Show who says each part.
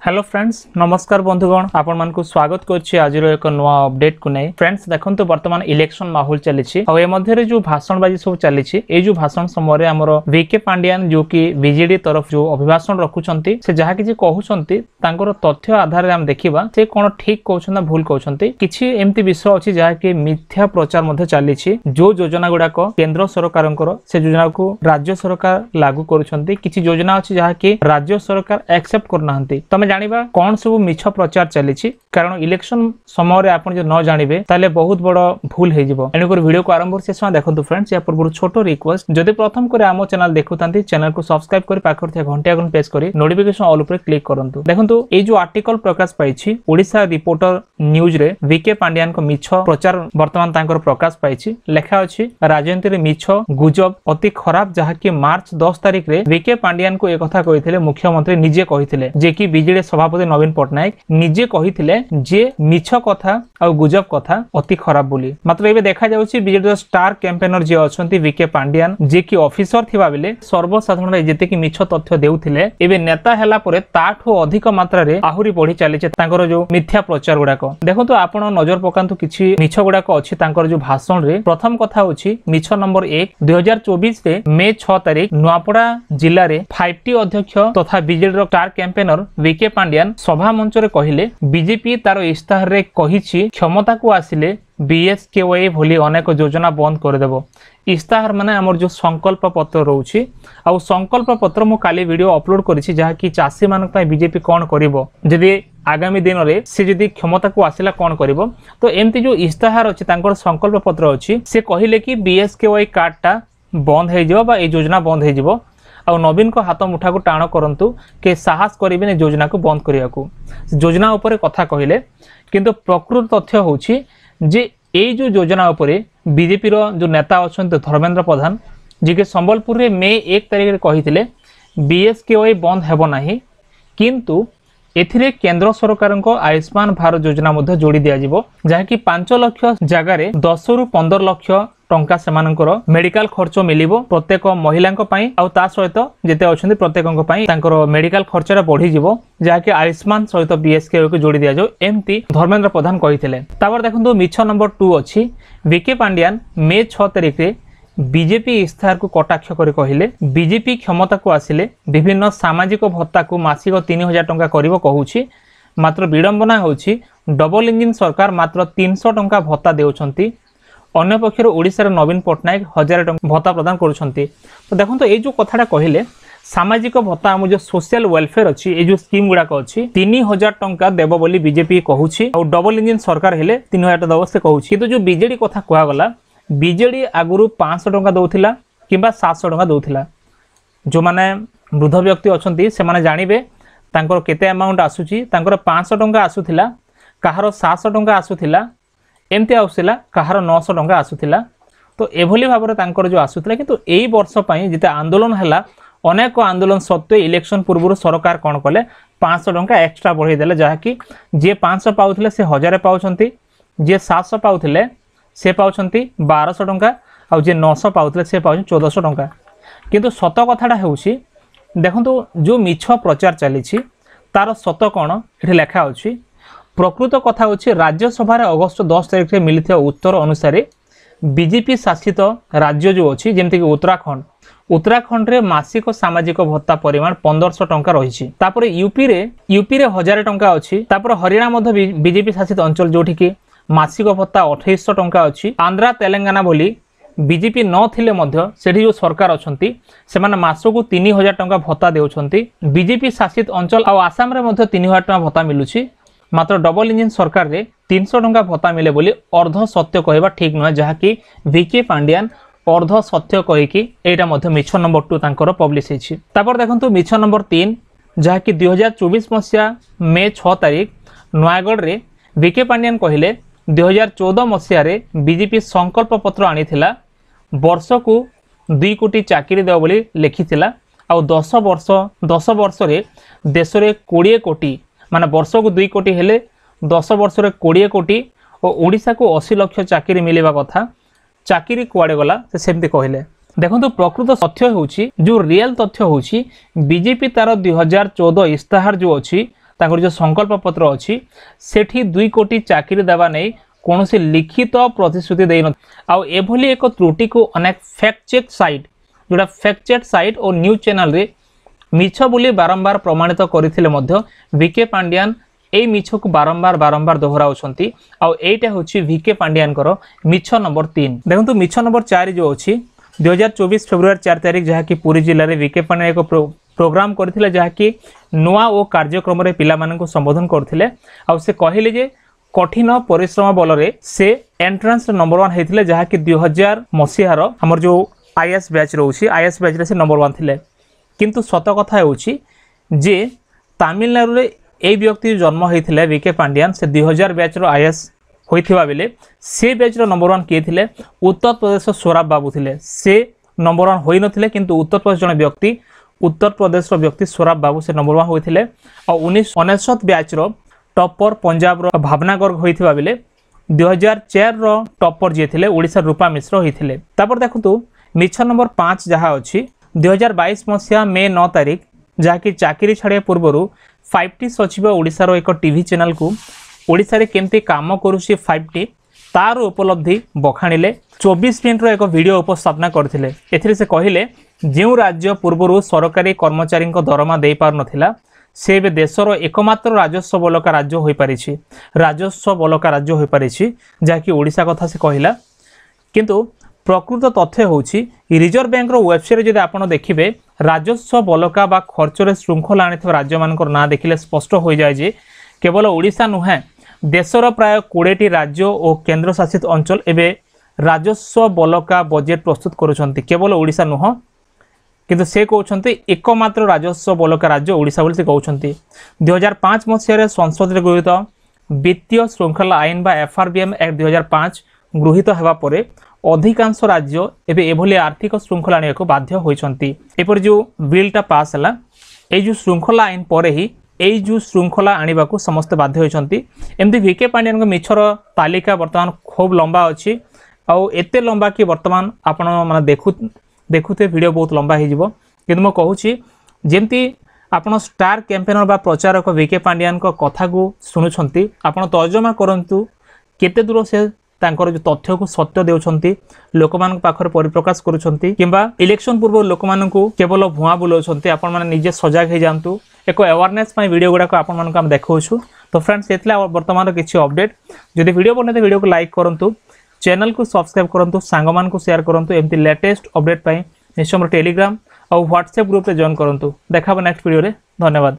Speaker 1: Hello friends नमस्कार बंधुगण आपण मान को स्वागत करछि आज एक नवा अपडेट को नै फ्रेंड्स देखंतु वर्तमान इलेक्शन माहौल चलीछि और ए मध्ये रे जो भाषणबाजी सब चलीछि ए जो भाषण समय हमरो वीके पांड्यान जो कि बीजेडी तरफ जो अभिभाषण रखुचंती से जहा कि कहउचंती तांकर तथ्य आधार रे हम देखिबा से कोन ठीक कहउछन ना भूल कहउचंती किछि एम्ति विषय अछि जहा कि मिथ्या प्रचार मध्ये चलीछि जो योजना गुडा को केंद्र सरकारंकर से योजना को राज्य सरकार लागू करूचंती किछि योजना अछि जहा कि राज्य सरकार एक्सेप्ट करनाहंती तमे जानिबा कौन सब मिछ प्रचार चलीछि कारण इलेक्शन समय रे आपण जे न जानिबे ताले बहुत बड़ भूल हे जिवो एनकर वीडियो को आरंभ से समय देखंतु फ्रेंड्स या पूर्व छोटो रिक्वेस्ट जदि प्रथम करे आमो चैनल देखुतांती चैनल को सब्सक्राइब करी पाखर थे घंटा आइकन प्रेस करी नोटिफिकेशन ऑल ऊपर क्लिक करंतु देखंतु ए जो आर्टिकल प्रकाश पाइछि ओडिसा रिपोर्टर न्यूज रे वीके पांड्यान को मिछ प्रचार वर्तमान तांकर प्रकाश पाइछि लेखा अछि राजनीति रे मिछ गुजब अति खराब जहा कि मार्च 10 तारिख रे वीके पांड्यान को एक कथा कहिथिले मुख्यमंत्री निजे कहिथिले जे कि बीजेडी सभापति नवीन पटनायक निजे कहिथिले जे मिछ कथा और गुजब कथा अति खराब बोली मात्र एबे देखा जाउछि बीजेडी स्टार कैंपेनर जे अछंती वीके पांड्यान जे कि ऑफिसर थिबा बेले सर्वसाधारण रे जेते कि मिछ तथ्य देउथिले एबे नेता हैला परे ताठो अधिक मात्रा रे आहुरी बढ़ी चलीछे तांकर जो मिथ्या प्रचार गुडाको देखंतु आपण नजर पकांतु किछि मिछ गुडाको अछि तांकर जो भाषण रे प्रथम कथा होछि मिछ नंबर 1 2024 रे मे 6 तारिख नुआपड़ा जिल्ला रे 5T अध्यक्ष तथा बीजेडी रो स्टार कैंपेनर वीके पांड्यान सभा मंच रे कहिले बीजेपी तार इस्ताहार रे कहिछि क्षमता को आसिले बीएसकेवाई भली अनेक योजना बंद कर देबो इस्ताहार माने हमर जो संकल्प पत्र रहउछि आ संकल्प पत्र मु काली वीडियो अपलोड करिछि जहा कि चासी मानक पय बीजेपी कोन करिवो जदि आगामी दिन रे से जदि क्षमता को आसिला कोन करिवो तो एमती जो इस्ताहार अछि तांकर संकल्प पत्र अछि से कहिले कि बीएसकेवाई कार्ड टा बंद हे जिवो बा ए योजना बंद हे जिवो आ नवीन को हाथ मुठा को टाण करंतु के साहस करिबेने योजना को बंद करिया को योजना ऊपर कथा कहिले किंतु प्रकृत तथ्य होछि जे ए जो योजना ऊपर बीजेपी रो जो नेता अछंत धर्मेंद्र प्रधान जे के संबलपुर रे मे 1 तारिख रे कहिथिले बीएसकेवाई बंद हेबो नाही किंतु एथिरे केंद्र सरकार को आयुष्मान भारत योजना मध्ये जोड़ी दिया जिवो जहा कि 5 लाख जगह रे 10 रु 15 लाख टंका सेमानकर मेडिकल खर्च मिलिबो प्रत्येक महिला पई आ ता सहित जेते अछंती प्रत्येकक पई तांकर मेडिकल खर्चरा बढ़ी जिवो जाके आयुष्मान सहित बीएसके को जोड़ी दिया जो एमती धर्मेंद्र प्रधान कहिथिले तापर देखंतु मिछ नंबर 2 अछि वीके पांड्यान मे 6 तारिख रे बीजेपी इस्ताहार को कटाक्ष कर कहिले बीजेपी क्षमता को आसिले विभिन्न सामाजिक भत्ता को मासिक 3000 टंका करिवो कहूछि मात्र विडंबना होछि डबल इंजिन सरकार मात्र 300 टंका भत्ता देउछंती अन्य पक्षर ओडिसा रे नवीन पटनायक 1000 टंका भत्ता प्रदान करूछंती तो देखंतु ए जो कथाटा कहिले सामाजिक भत्ता हम जो सोशल वेलफेयर अछि ए जो स्कीम गुडा को अछि 3000 टंका देबो बोली बीजेपी कहूछि और डबल इंजिन सरकार हेले 3000 देबो से कहूछि किंतु जो बीजेडी कथा कहआ गला बीजेडी आगुरु 500 टंका दउथिला किबा 700 टंका दउथिला जो माने वृद्ध व्यक्ति अछंती से माने जानिबे तांकर केते अमाउंट आसुची तांकर 500 टंका आसुथिला काहार 700 टंका आसुथिला एमती आउसिला काहार 900 टंका आसुथिला तो एभली भाबरे तांकर जो आसुथिला किंतु एई वर्ष पई जेते आंदोलन हला अनेक आंदोलन सत्वे इलेक्शन पूर्व सरकार कोन कले 500 टंका एक्स्ट्रा बढ़ाई देले जहा कि जे 500 पाउथिले से 1000 पाउछंती जे 700 पाउथिले से पाउछंती 1200 टंका आ जे 900 पाउथिले से पाउछ 1400 टंका किंतु सत कथाटा हेउछि देखंतु जो मिछ प्रचार चलीछि तार सत कोन एठी लेखा अछि प्रकृत कथा होछि राज्यसभा रे अगस्त 10 तारिख रे मिलिथिया उत्तर अनुसार बीजेपी शासित राज्य जो अछि जेमति कि उत्तराखंड रे मासिक सामाजिक भत्ता परिमाण 1500 टंका रहिछि तापर यूपी रे 1000 टंका अछि तापर हरियाणा मध्ये बीजेपी शासित अंचल जोठी कि मासिक भत्ता 2800 टंका अछि आंध्रा तेलंगाना बोली बीजेपी न थिले मध्य सेठी जो सरकार अछंती से माने मासको 3000 टंका भत्ता देउछंती बीजेपी शासित अंचल आ आसाम रे मध्य 3000 टंका भत्ता मिलुछि मात्र डबल इंजिन सरकार रे 300 टंका भत्ता मिले बोली अर्ध सत्य कहबा ठीक न जहा कि वीके पांड्यान अर्ध सत्य कहि कि एटा मध्य मिछ नंबर 2 तांकर पब्लिश हेछि तापर देखंतु मिछ नंबर 3 जहा कि 2024 मसिया मे 6 तारिख नयागढ़ रे वीके पांड्यान कहिले 2014 मसिया रे बीजेपी संकल्प पत्र आनिथिला वर्ष को 2 कोटी चाकरी देव बोली लिखिथिला आ 10 वर्ष रे देश रे 20 कोटी माने वर्ष को 2 कोटी हेले 10 वर्ष रे 20 कोटी और ओडिसा को 80 लाख चाकरी मिलेबा कथा चाकरी कुआडे गला से सेमती कहले देखंतु प्रकृत तथ्य होउची जो रियल तथ्य होउची बीजेपी तार 2014 इस्ताहार जो अछि तांकर जो संकल्प पत्र अच्छी सेठी 2 कोटी चाकरी देवा नहीं कौन से लिखित प्रतिश्रुति दे न आउ एभली एक त्रुटि को अनेक फैक्ट चेक साइट जोड़ा फैक्ट चेक साइट और न्यूज चैनल रे मिछ बोली बारंबार प्रमाणित करथिले मध्य वीके पांड्यान ए मिछ को बारंबार दोहराउछंती आउ एटा होछि वीके पांड्यान करो मिछ नंबर 3 देखंतु मिछ नंबर 4 जो अछि 2024 फेब्रुआरी 4 तारिख जहा कि पुरी जिल्ला रे वीके पांड्या एक प्रोग्राम करथिले जहा कि नुआ ओ कार्यक्रम रे पिला मानन को संबोधन करथिले आउ से कहिले जे कठिन परिश्रम बल रे से एंट्रेंस नंबर 1 हेतिले जहा कि 2000 मसिहार हमर जो आईएएस बैच रहउछि आईएएस बैच रे से नंबर 1 थिले किंतु सत कथा होछि जे तमिलनाडु रे ए व्यक्ति जन्म होइथिले वीके पांड्यान से 2000 बैच रो आईएएस होइथिबा बेले से बैच रो नंबर 1 किए थिले उत्तर प्रदेश सोराब बाबू थिले से नंबर 1 होई नथिले किंतु उत्तर प्रदेश जने व्यक्ति उत्तर प्रदेश रो व्यक्ति सोराब बाबू से नंबर 1 होइथिले और 1969 बैच रो टॉपर पंजाब रो भावना गर्ग होइथिबा बेले 2004 रो टॉपर जे थिले ओडिसा रूपा मिश्र होइथिले तापर देखंतु मिछ नंबर 5 जहा अछि 2022 मसिया मे 9 तारिख जहा कि चाकरी छाड़िया पूर्वरु 5T सचिव ओडिसा रो एक टीवी चैनल को ओडिसा रे केमते काम करूसी 5T तार उपलब्धि बखाणिले 24 मिनिट रो एक वीडियो उपस्थापना करथिले एथिरे से कहिले जेउ राज्य पूर्वरु सरकारी कर्मचारी को दरमा देई पार नथिला से बे देशर एकमात्र राजस्व बलका राज्य होई परिछि राजस्व बलका राज्य होई परिछि जहा कि ओडिसा कथा से कहिला किंतु प्रकृत तथ्य होछि रिजर्व बैंक रो वेबसाइट जदि आपण देखिबे राजस्व बलका बा खर्च रे श्रृंखला आनिथि राज्य मानकर ना देखिले स्पष्ट हो जाय जे केवल ओडिसा नुहे देशर प्राय 20टी राज्य और केंद्र शासित अंचल एबे राजस्व बलका बजेट प्रस्तुत करूछंती केवल ओडिसा नुह किंतु से कहउछंती एकमात्र राजस्व बलका राज्य ओडिसा बोली से कहउछंती 2005 मसिया संसद रे गृहीत वित्तीय श्रृंखला आईन बा एफआरबीएम एक्ट 2005 गृहीत हेबा परे अधिकांश राज्य एबे एभली आर्थिक श्रृंखला आने को बाध्य होइछंती एपर जो बिलटा पास हला ए जो श्रृंखला आईन परे ही ए जो श्रृंखला आनिबा को समस्त बाध्य होइछंती एमदी वीके पांड्यान को मिछर तालिका वर्तमान खूब लंबा अछि आ एते लंबा कि वर्तमान आपण माने देखुते वीडियो बहुत लंबा हो जिवो किंतु म कहूची जेमती आपण स्टार कैंपेनर बा प्रचारक वीके पांड्यान को कथा को सुनुछंती आपण तर्जमा करंतु केते दूर से तांकर जो तथ्य को सत्य देउछंती लोकमान पाखर परिप्रकाश करूछंती किंबा इलेक्शन पूर्व लोकमान को केवल भुआ बुलाउछंती आपण माने निजे सजग हे जानतु एको अवेयरनेस पई वीडियो गुडा को आपण मान को हम देखौछु तो फ्रेंड्स एतला वर्तमान किछि अपडेट जदि वीडियो बने तो वीडियो को लाइक करंतु चैनल को सब्सक्राइब करंतु सांगमान को शेयर करंतु एमती लेटेस्ट अपडेट पई निश्चय टेलीग्राम और व्हाट्सएप ग्रुप रे जॉइन करंतु देखाबो नेक्स्ट वीडियो रे धन्यवाद।